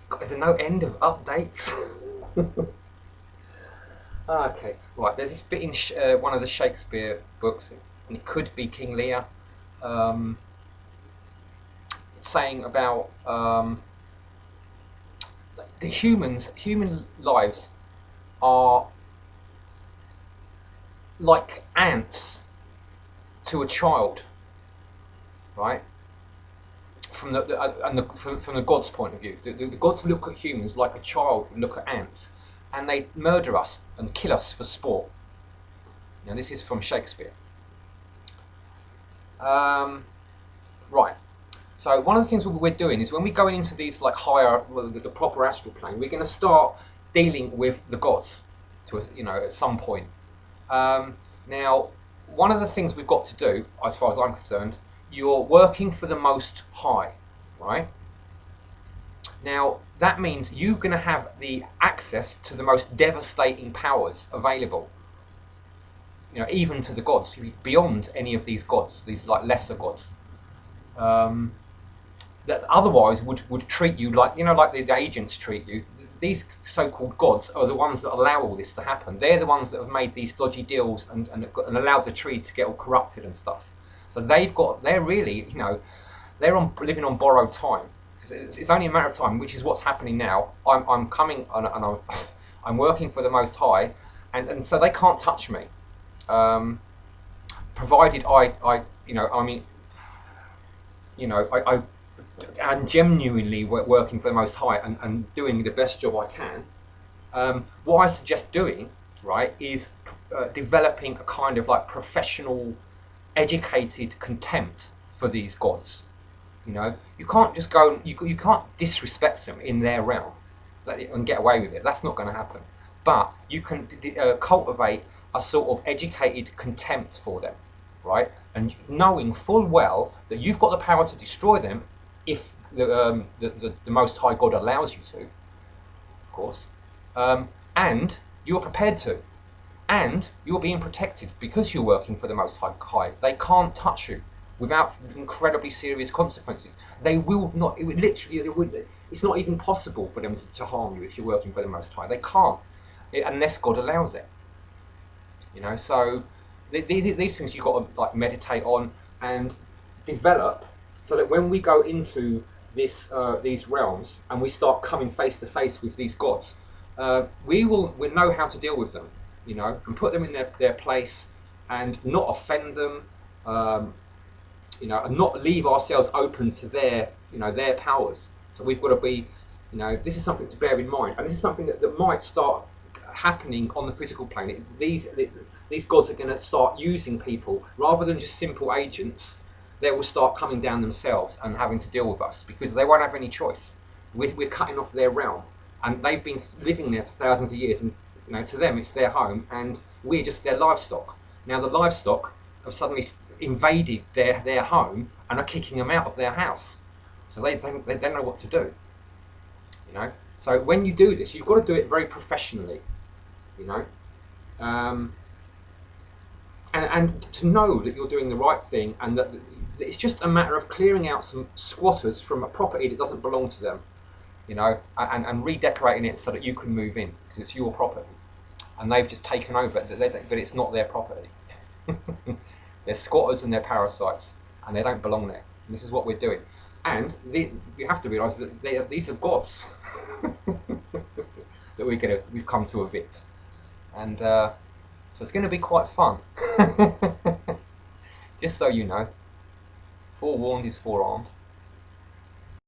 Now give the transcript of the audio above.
God, is there no end of updates? Okay, right. There's this bit in one of the Shakespeare books, and it could be King Lear, um, saying about the human lives are like ants to a child, right? From the God's point of view, the gods look at humans like a child would look at ants, and they murder us and kill us for sport. Now this is from Shakespeare. Um, right. So one of the things we're doing is when we're going into these like higher, well, the proper astral plane, we're going to start dealing with the gods, at some point. Um, Now, one of the things we've got to do, as far as I'm concerned, you're working for the Most High, right? Now, that means you're going to have the access to the most devastating powers available. Even to the gods, beyond any of these gods, these like lesser gods. Um, that otherwise would treat you like like the agents treat you. These so-called gods are the ones that allow all this to happen. They're the ones that have made these dodgy deals and allowed the tree to get all corrupted and stuff. So they're really living on borrowed time. It's only a matter of time, which is what's happening now. I'm coming and I'm working for the Most High, and so they can't touch me, provided I I mean I am genuinely working for the Most High and doing the best job I can. What I suggest doing, right, is developing a kind of like professional, educated contempt for these gods. You can't just go. You can't disrespect them in their realm and get away with it. That's not going to happen. But you can cultivate a sort of educated contempt for them, right? And knowing full well that you've got the power to destroy them if the Most High God allows you to, of course, and you're prepared to, and you're being protected because you're working for the Most High. They can't touch you without incredibly serious consequences. They will not. It would literally. It's not even possible for them to harm you if you're working for the Most High. They can't, unless God allows it. So these things you've got to like meditate on and develop, so that when we go into these realms and we start coming face to face with these gods, we know how to deal with them, and put them in their place and not offend them, and not leave ourselves open to their powers. So we've got to be, this is something to bear in mind, and this is something that might start happening on the physical plane. These gods are going to start using people rather than just simple agents. They will start coming down themselves and having to deal with us because they won't have any choice. We're cutting off their realm, and they've been living there for thousands of years, and to them it's their home, and we're just their livestock. Now the livestock have suddenly invaded their home and are kicking them out of their house, so they don't know what to do. So when you do this, you've got to do it very professionally. you know, um, and to know that you're doing the right thing, and that it's just a matter of clearing out some squatters from a property that doesn't belong to them, and redecorating it so that you can move in because it's your property, and they've just taken over, but it's not their property. They're squatters and they're parasites, and they don't belong there. And this is what we're doing, and you have to realise that these are gods that we've come to evict, and so it's going to be quite fun. Just so you know, forewarned is forearmed.